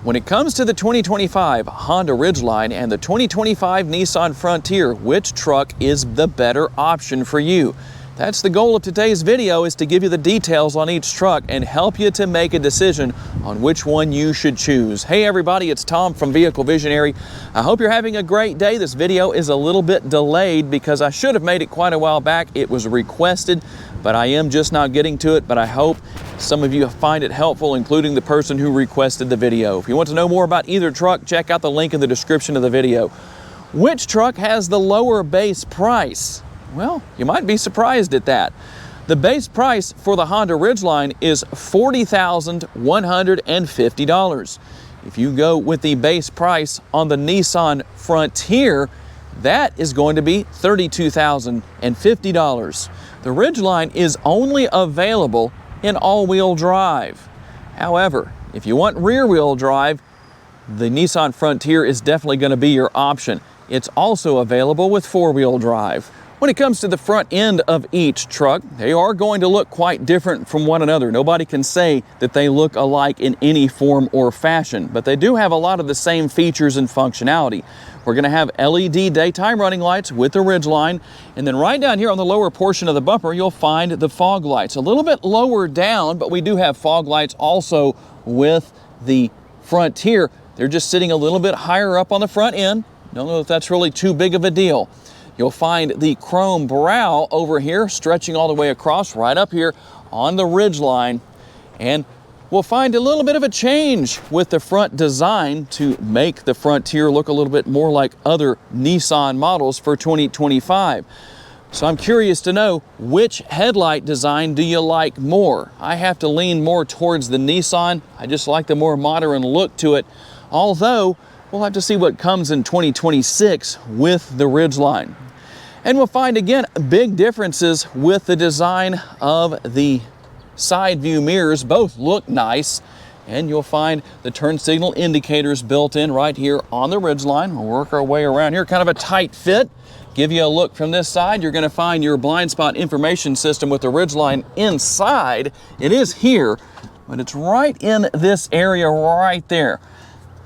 When it comes to the 2025 Honda Ridgeline and the 2025 Nissan Frontier, which truck is the better option for you? That's the goal of today's video, is to give you the details on each truck and help you to make a decision on which one you should choose. Hey everybody, it's Tom from Vehicle Visionary. I hope you're having a great day. This video is a little bit delayed because I should have made it quite a while back. It was requested, but I am just now getting to it. But I hope some of you find it helpful, including the person who requested the video. If you want to know more about either truck, check out the link in the description of the video. Which truck has the lower base price? Well, you might be surprised at that. The base price for the Honda Ridgeline is $40,150. If you go with the base price on the Nissan Frontier, that is going to be $32,050. The Ridgeline is only available in all-wheel drive. However, if you want rear-wheel drive, the Nissan Frontier is definitely going to be your option. It's also available with four-wheel drive. When it comes to the front end of each truck, they are going to look quite different from one another. Nobody can say that they look alike in any form or fashion, but they do have a lot of the same features and functionality. We're going to have LED daytime running lights with the Ridgeline, and then right down here on the lower portion of the bumper, you'll find the fog lights. A little bit lower down, but we do have fog lights also with the Frontier. They're just sitting a little bit higher up on the front end. Don't know if that's really too big of a deal. You'll find the chrome brow over here stretching all the way across right up here on the Ridgeline. And we'll find a little bit of a change with the front design to make the Frontier look a little bit more like other Nissan models for 2025. So I'm curious to know, which headlight design do you like more? I have to lean more towards the Nissan. I just like the more modern look to it. Although, we'll have to see what comes in 2026 with the Ridgeline. And we'll find, again, big differences with the design of the side view mirrors. Both look nice. And you'll find the turn signal indicators built in right here on the Ridgeline. We'll work our way around here, kind of a tight fit. Give you a look from this side. You're going to find your blind spot information system with the Ridgeline inside. It is here, but it's right in this area right there.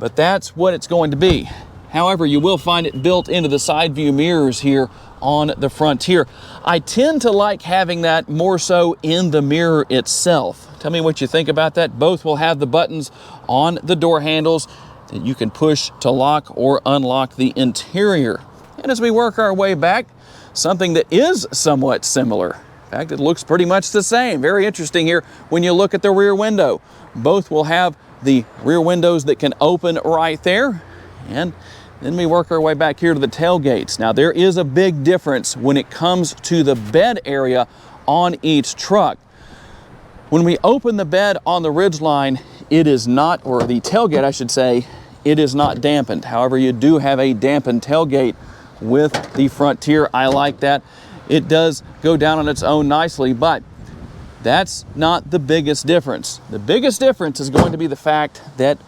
But that's what it's going to be. However, you will find it built into the side view mirrors here on the Frontier. I tend to like having that more so in the mirror itself. Tell me what you think about that. Both will have the buttons on the door handles that you can push to lock or unlock the interior. And as we work our way back, something that is somewhat similar. In fact, it looks pretty much the same. Very interesting here when you look at the rear window. Both will have the rear windows that can open right there. And then we work our way back here to the tailgates. Now, there is a big difference when it comes to the bed area on each truck. When we open the bed on the Ridgeline, it is not, or the tailgate I should say, it is not dampened. However, you do have a dampened tailgate with the Frontier. I like that. It does go down on its own nicely, but that's not the biggest difference. The biggest difference is going to be the fact that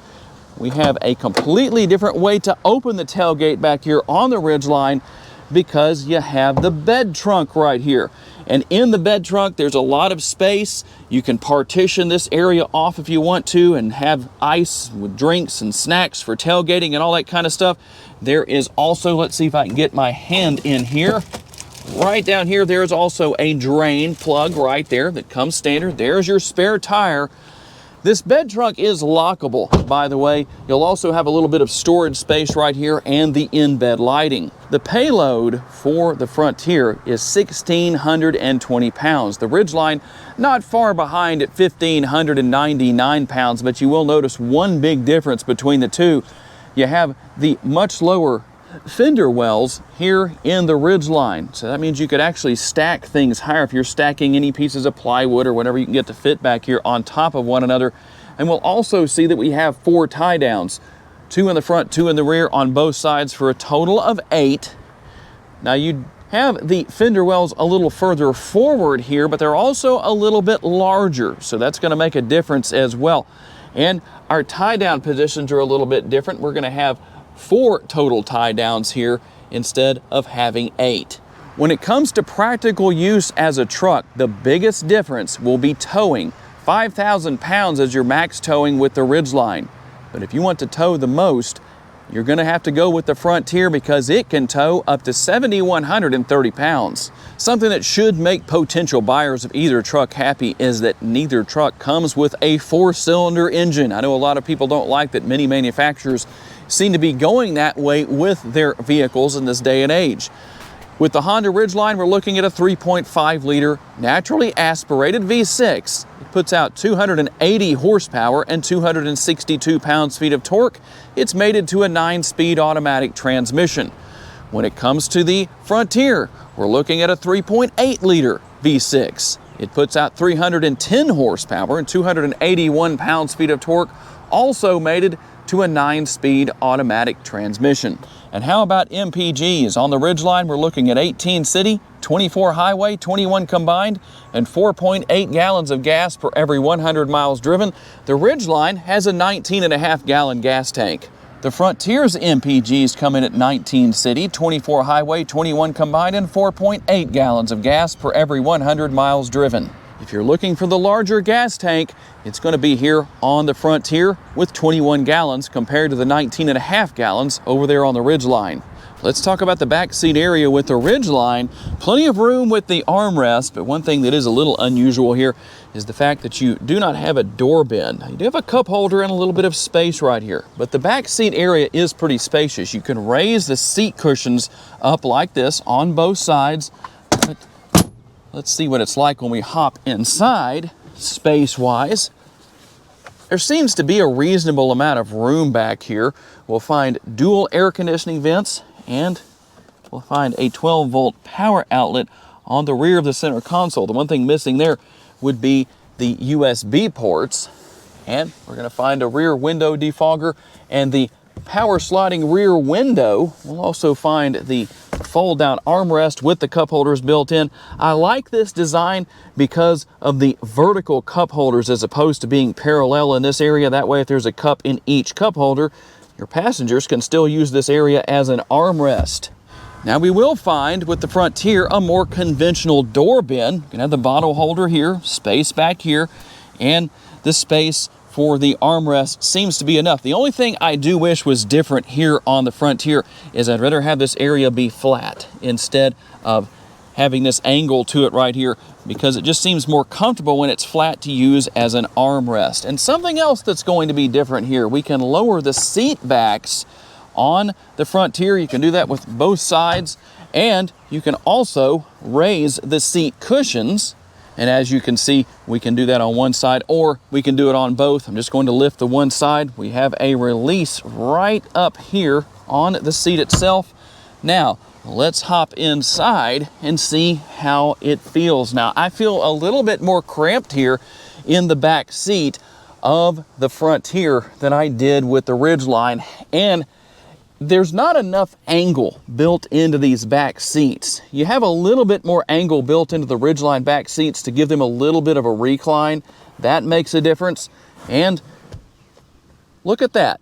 we have a completely different way to open the tailgate back here on the Ridgeline, because you have the bed trunk right here. And in the bed trunk, there's a lot of space. You can partition this area off if you want to and have ice with drinks and snacks for tailgating and all that kind of stuff. There is also, let's see if I can get my hand in here. Right down here, there's also a drain plug right there that comes standard. There's your spare tire. This bed trunk is lockable, by the way. You'll also have a little bit of storage space right here and the in-bed lighting. The payload for the Frontier is 1,620 pounds. The Ridgeline not far behind at 1,599 pounds, but you will notice one big difference between the two. You have the much lower fender wells here in the Ridgeline. So that means you could actually stack things higher. If you're stacking any pieces of plywood or whatever, you can get to fit back here on top of one another. And we'll also see that we have 4 tie downs, 2 in the front, 2 in the rear on both sides for a total of 8. Now you have the fender wells a little further forward here, but they're also a little bit larger. So that's going to make a difference as well. And our tie down positions are a little bit different. We're going to have 4 total tie downs here instead of having 8. When it comes to practical use as a truck, the biggest difference will be towing. 5,000 pounds as your max towing with the Ridgeline. But if you want to tow the most, you're going to have to go with the Frontier because it can tow up to 7,130 pounds. Something that should make potential buyers of either truck happy is that neither truck comes with a 4-cylinder engine. I know a lot of people don't like that. Many manufacturers seem to be going that way with their vehicles in this day and age. With the Honda Ridgeline, we're looking at a 3.5-liter naturally aspirated V6. It puts out 280 horsepower and 262 pounds-feet of torque. It's mated to a 9-speed automatic transmission. When it comes to the Frontier, we're looking at a 3.8-liter V6. It puts out 310 horsepower and 281 pounds-feet of torque, also mated to a 9-speed automatic transmission. And how about MPGs? On the Ridgeline, we're looking at 18 city, 24 highway, 21 combined, and 4.8 gallons of gas per every 100 miles driven. The Ridgeline has a 19.5-gallon gas tank. The Frontier's MPGs come in at 19 city, 24 highway, 21 combined, and 4.8 gallons of gas per every 100 miles driven. If you're looking for the larger gas tank, it's going to be here on the Frontier with 21 gallons compared to the 19.5 gallons over there on the Ridgeline. Let's talk about the back seat area with the Ridgeline. Plenty of room with the armrest, but one thing that is a little unusual here is the fact that you do not have a door bin. You do have a cup holder and a little bit of space right here, but the back seat area is pretty spacious. You can raise the seat cushions up like this on both sides. Let's see what it's like when we hop inside, space-wise. There seems to be a reasonable amount of room back here. We'll find dual air conditioning vents, and we'll find a 12-volt power outlet on the rear of the center console. The one thing missing there would be the USB ports, and we're going to find a rear window defogger and the power sliding rear window. We'll also find the fold-down armrest with the cup holders built in. I like this design because of the vertical cup holders as opposed to being parallel in this area. That way, if there's a cup in each cup holder, your passengers can still use this area as an armrest. Now we will find with the Frontier a more conventional door bin. You can have the bottle holder here, space back here, and the space for the armrest seems to be enough. The only thing I do wish was different here on the Frontier is I'd rather have this area be flat instead of having this angle to it right here, because it just seems more comfortable when it's flat to use as an armrest. And something else that's going to be different here, we can lower the seat backs on the Frontier. You can do that with both sides, and you can also raise the seat cushions. And as you can see, we can do that on one side or we can do it on both. I'm just going to lift the one side. We have a release right up here on the seat itself. Now, let's hop inside and see how it feels. Now, I feel a little bit more cramped here in the back seat of the Frontier than I did with the Ridgeline, and there's not enough angle built into these back seats. You have a little bit more angle built into the Ridgeline back seats to give them a little bit of a recline. That makes a difference. And look at that.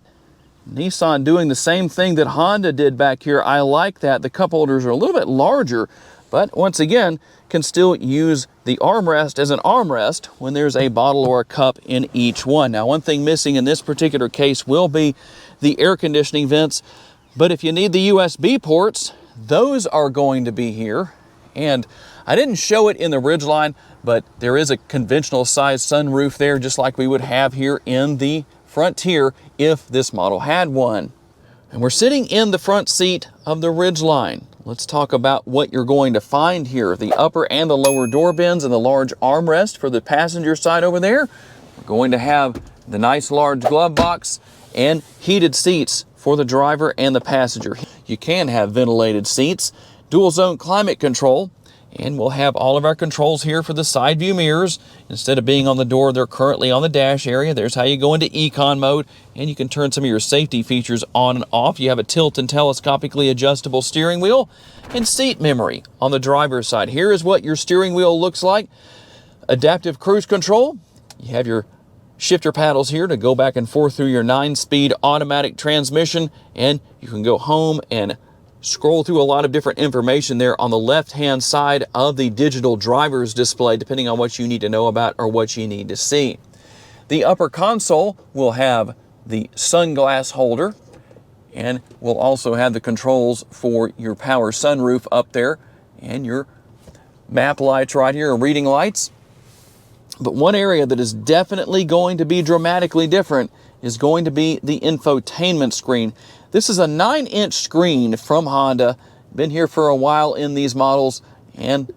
Nissan doing the same thing that Honda did back here. I like that. The cup holders are a little bit larger, but once again, can still use the armrest as an armrest when there's a bottle or a cup in each one. Now, one thing missing in this particular case will be the air conditioning vents. But if you need the USB ports, those are going to be here. And I didn't show it in the Ridgeline, but there is a conventional size sunroof there, just like we would have here in the Frontier if this model had one. And we're sitting in the front seat of the Ridgeline. Let's talk about what you're going to find here. The upper and the lower door bins and the large armrest for the passenger side over there. We're going to have the nice large glove box and heated seats for the driver and the passenger. You can have ventilated seats, dual zone climate control, and we'll have all of our controls here for the side view mirrors. Instead of being on the door, they're currently on the dash area. There's how you go into econ mode, and you can turn some of your safety features on and off. You have a tilt and telescopically adjustable steering wheel and seat memory on the driver's side. Here is what your steering wheel looks like. Adaptive cruise control. You have your shifter paddles here to go back and forth through your 9-speed automatic transmission, and you can go home and scroll through a lot of different information there on the left-hand side of the digital driver's display, depending on what you need to know about or what you need to see. The upper console will have the sunglass holder, and we'll also have the controls for your power sunroof up there and your map lights right here, reading lights. But one area that is definitely going to be dramatically different is going to be the infotainment screen. This is a 9-inch screen from Honda. Been here for a while in these models, and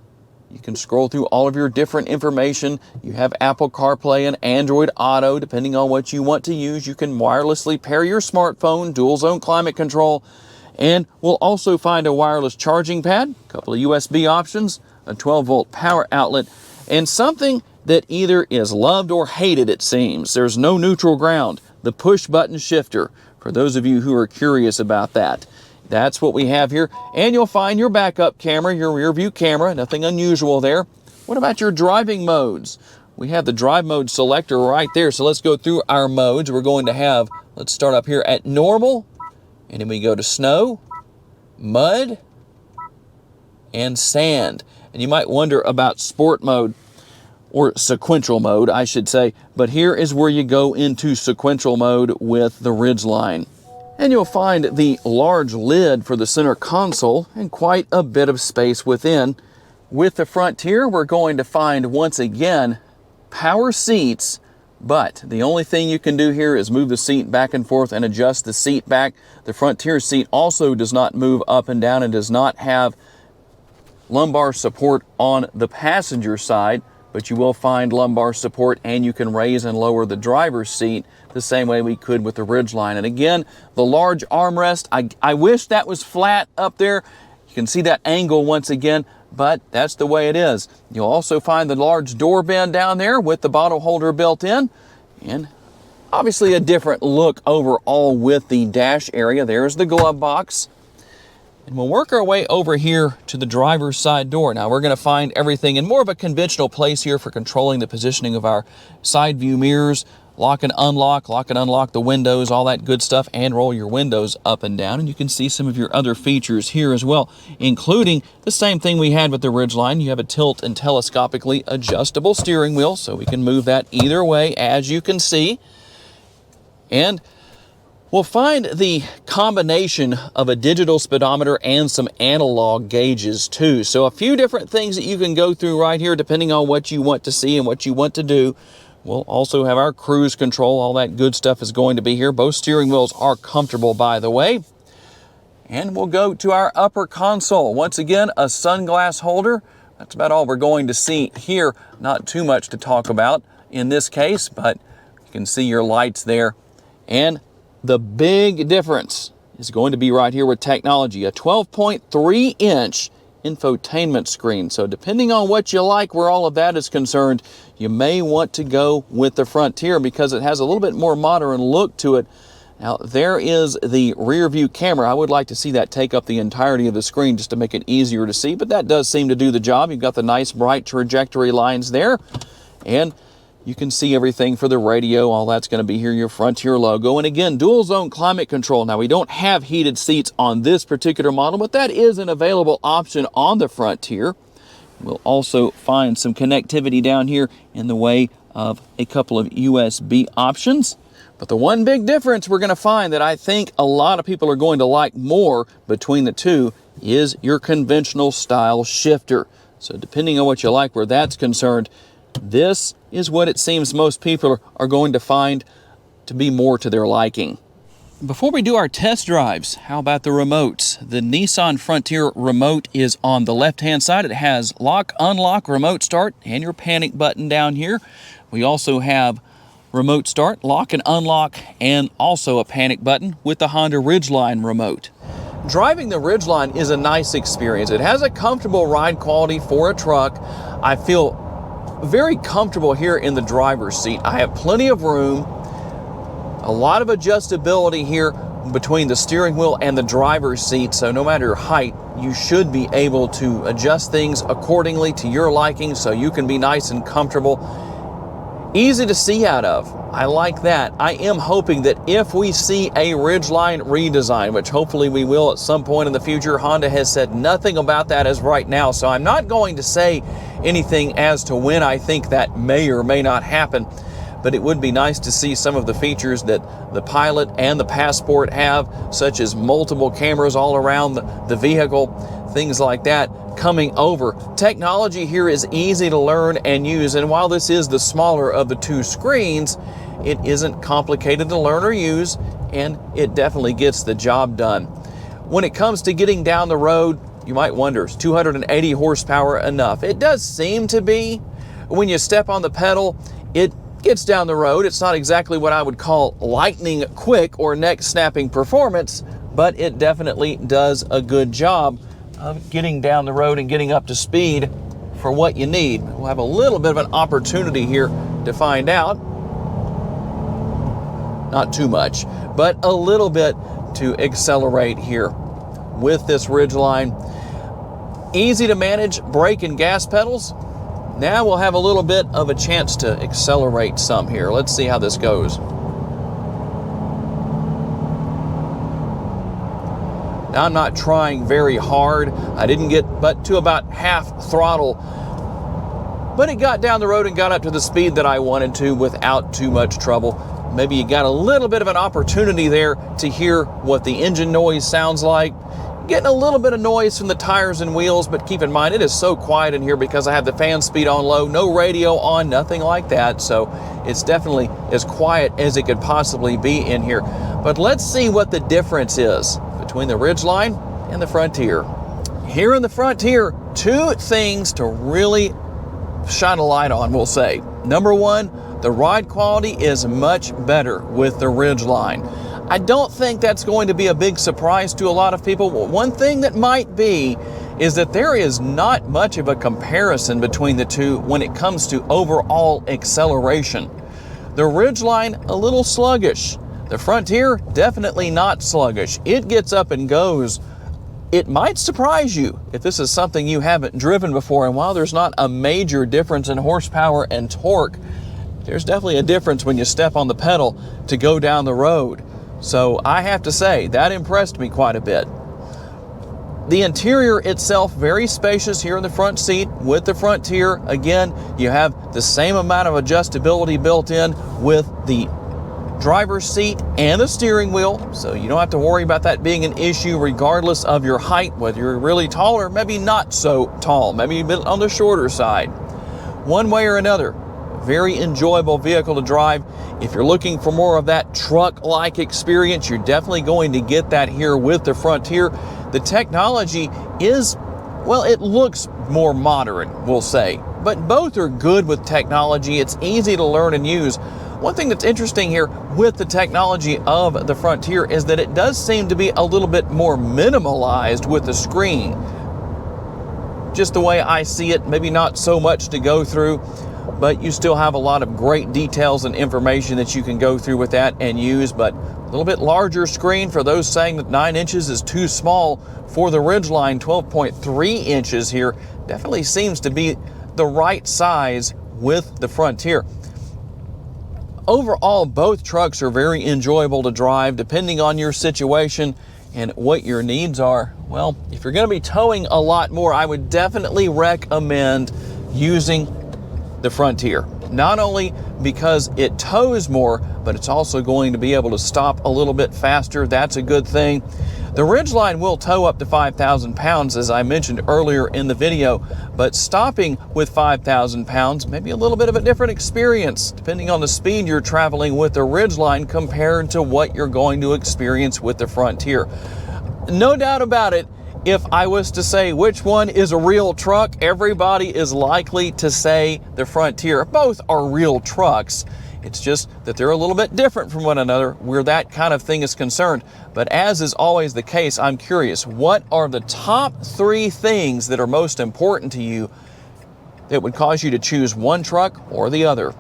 you can scroll through all of your different information. You have Apple CarPlay and Android Auto, depending on what you want to use. You can wirelessly pair your smartphone, dual zone climate control, and we'll also find a wireless charging pad, a couple of USB options, a 12-volt power outlet, and something that either is loved or hated, it seems. There's no neutral ground. The push button shifter, for those of you who are curious about that. That's what we have here. And you'll find your backup camera, your rear view camera, nothing unusual there. What about your driving modes? We have the drive mode selector right there. So let's go through our modes. We're going to have, let's start up here at normal, and then we go to snow, mud, and sand. And you might wonder about sport mode, or sequential mode, I should say. But here is where you go into sequential mode with the Ridgeline. And you'll find the large lid for the center console and quite a bit of space within. With the Frontier, we're going to find, once again, power seats, but the only thing you can do here is move the seat back and forth and adjust the seat back. The Frontier seat also does not move up and down and does not have lumbar support on the passenger side, but you will find lumbar support, and you can raise and lower the driver's seat the same way we could with the Ridgeline. And again, the large armrest, I wish that was flat up there. You can see that angle once again, but that's the way it is. You'll also find the large door bend down there with the bottle holder built in, and obviously a different look overall with the dash area. There's the glove box. And we'll work our way over here to the driver's side door. Now we're going to find everything in more of a conventional place here for controlling the positioning of our side view mirrors, lock and unlock the windows, all that good stuff, and roll your windows up and down. And you can see some of your other features here as well, including the same thing we had with the Ridgeline. You have a tilt and telescopically adjustable steering wheel, so we can move that either way, as you can see. And we'll find the combination of a digital speedometer and some analog gauges too. So a few different things that you can go through right here depending on what you want to see and what you want to do. We'll also have our cruise control. All that good stuff is going to be here. Both steering wheels are comfortable, by the way. And we'll go to our upper console. Once again, a sunglass holder. That's about all we're going to see here. Not too much to talk about in this case, but you can see your lights there. And the big difference is going to be right here with technology, a 12.3-inch infotainment screen. So depending on what you like where all of that is concerned, you may want to go with the Frontier because it has a little bit more modern look to it. Now there is the rear view camera. I would like to see that take up the entirety of the screen just to make it easier to see, but that does seem to do the job. You've got the nice bright trajectory lines there, and you can see everything for the radio. All that's going to be here, your Frontier logo. And again, dual zone climate control. Now we don't have heated seats on this particular model, but that is an available option on the Frontier. We'll also find some connectivity down here in the way of a couple of USB options. But the one big difference we're going to find that I think a lot of people are going to like more between the two is your conventional style shifter. So depending on what you like where that's concerned, this is what it seems most people are going to find to be more to their liking. Before we do our test drives, how about the remotes? The Nissan Frontier remote is on the left-hand side. It has lock, unlock, remote start, and your panic button down here. We also have remote start, lock and unlock, and also a panic button with the Honda Ridgeline remote. Driving the Ridgeline is a nice experience. It has a comfortable ride quality for a truck. I feel very comfortable here in the driver's seat. I have plenty of room, a lot of adjustability here between the steering wheel and the driver's seat, so no matter your height, you should be able to adjust things accordingly to your liking so you can be nice and comfortable. Easy to see out of. I like that. I am hoping that if we see a Ridgeline redesign, which hopefully we will at some point in the future, Honda has said nothing about that as right now, so I'm not going to say anything as to when I think that may or may not happen. but it would be nice to see some of the features that the Pilot and the Passport have, such as multiple cameras all around the vehicle, things like that, coming over. Technology here is easy to learn and use, and while this is the smaller of the two screens, it isn't complicated to learn or use, and it definitely gets the job done. When it comes to getting down the road, you might wonder, is 280 horsepower enough? It does seem to be. When you step on the pedal, it gets down the road. It's not exactly what I would call lightning quick or neck snapping performance, but it definitely does a good job of getting down the road and getting up to speed for what you need. We'll have a little bit of an opportunity here to find out. Not too much, but a little bit to accelerate here with this Ridgeline. Easy to manage brake and gas pedals. Now we'll have a little bit of a chance to accelerate some here. Let's see how this goes. Now I'm not trying very hard. I didn't get but to about half throttle, but it got down the road and got up to the speed that I wanted to without too much trouble. Maybe you got a little bit of an opportunity there to hear what the engine noise sounds like. Getting a little bit of noise from the tires and wheels, but keep in mind it is so quiet in here because I have the fan speed on low, no radio on, nothing like that. So it's definitely as quiet as it could possibly be in here. But let's see what the difference is between the Ridgeline and the Frontier. Here in the Frontier, two things to really shine a light on, we'll say. Number one, the ride quality is much better with the Ridgeline. I don't think that's going to be a big surprise to a lot of people. One thing that might be is that there is not much of a comparison between the two when it comes to overall acceleration. The Ridgeline, a little sluggish. The Frontier, definitely not sluggish. It gets up and goes. It might surprise you if this is something you haven't driven before, and while there's not a major difference in horsepower and torque, there's definitely a difference when you step on the pedal to go down the road. So I have to say, that impressed me quite a bit. The interior itself, very spacious here in the front seat with the Frontier. Again, you have the same amount of adjustability built in with the driver's seat and the steering wheel, so you don't have to worry about that being an issue regardless of your height, whether you're really tall or maybe not so tall, maybe a bit on the shorter side. One way or another, very enjoyable vehicle to drive. If you're looking for more of that truck-like experience, you're definitely going to get that here with the Frontier. The technology is, well, it looks more modern, we'll say, but both are good with technology. It's easy to learn and use. One thing that's interesting here with the technology of the Frontier is that it does seem to be a little bit more minimalized with the screen. Just the way I see it, maybe not so much to go through, but you still have a lot of great details and information that you can go through with that and use. But a little bit larger screen for those saying that 9 inches is too small for the Ridgeline. 12.3 inches here definitely seems to be the right size with the Frontier. Overall, both trucks are very enjoyable to drive depending on your situation and what your needs are. Well, if you're going to be towing a lot more, I would definitely recommend using the Frontier. Not only because it tows more, but it's also going to be able to stop a little bit faster. That's a good thing. The Ridgeline will tow up to 5,000 pounds, as I mentioned earlier in the video, but stopping with 5,000 pounds may be a little bit of a different experience, depending on the speed you're traveling with the Ridgeline compared to what you're going to experience with the Frontier. No doubt about it, if I was to say which one is a real truck, everybody is likely to say the Frontier. Both are real trucks. It's just that they're a little bit different from one another where that kind of thing is concerned. But as is always the case, I'm curious, what are the top 3 things that are most important to you that would cause you to choose one truck or the other?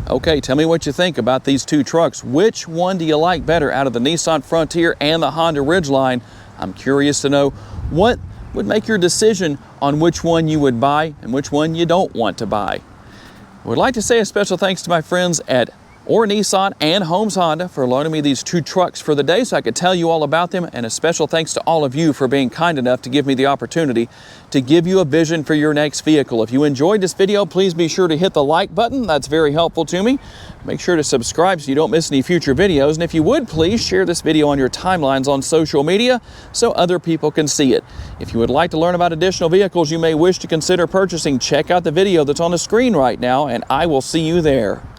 Okay, tell me what you think about these two trucks. Which one do you like better out of the Nissan Frontier and the Honda Ridgeline? I'm curious to know what would make your decision on which one you would buy and which one you don't want to buy. I would like to say a special thanks to my friends at or Nissan and Holmes Honda for loaning me these 2 trucks for the day so I could tell you all about them. And a special thanks to all of you for being kind enough to give me the opportunity to give you a vision for your next vehicle. If you enjoyed this video, please be sure to hit the like button. That's very helpful to me. Make sure to subscribe so you don't miss any future videos. And if you would, please share this video on your timelines on social media so other people can see it. If you would like to learn about additional vehicles you may wish to consider purchasing, check out the video that's on the screen right now, and I will see you there.